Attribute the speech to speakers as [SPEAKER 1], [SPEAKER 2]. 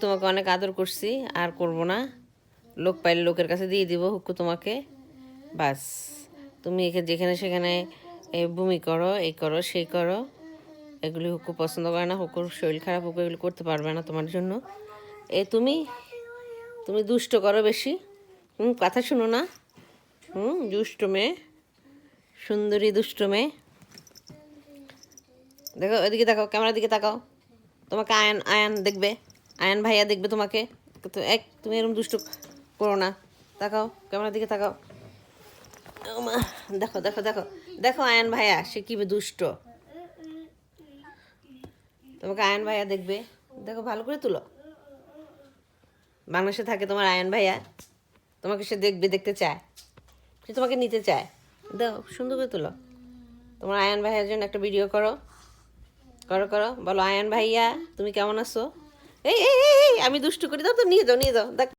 [SPEAKER 1] তোমাকে অনেক আদর করছি, আর করব না। লোক পাইলে লোকের কাছে দিয়ে দিব হুক্কু তোমাকে। বাস, তুমি যেখানে সেখানে বমি করো, এই করো সেই করো, এগুলি হুক্কু পছন্দ করে না। হুকুর শরীর খারাপ, হুকু এগুলি করতে পারবে না তোমার জন্য। তুমি তুমি দুষ্ট করো বেশি। কথা শুনো না। দুষ্ট মেয়ে, সুন্দরী দুষ্ট মেয়ে। দেখো এদিকে, তাকাও, ক্যামেরার দিকে তাকাও। তোমাকে আয়ান আয়ান দেখবে, আয়ান ভাইয়া দেখবে তোমাকে। তো তুমি এরকম দুষ্ট করো না। তাকাও, ক্যামেরার দিকে তাকাও। দেখো দেখো দেখো দেখো, আয়ান ভাইয়া সে কি দুষ্ট। তোমাকে আয়ান ভাইয়া দেখবে, দেখো ভালো করে তুলো। বাংলাদেশে থাকে তোমার আয়ান ভাইয়া, তোমাকে সে দেখবে, দেখতে চায়, সে তোমাকে নিতে চায়। দাও, সুন্দর করে তুলো। তোমার আয়ান ভাইয়ার জন্য একটা ভিডিও করো, করো করো, বলো আয়ান ভাইয়া তুমি কেমন আছো। এই এই এই, আমি দুষ্টু করি, দাও তো, নিয়ে যাও নিয়ে যাও। দেখ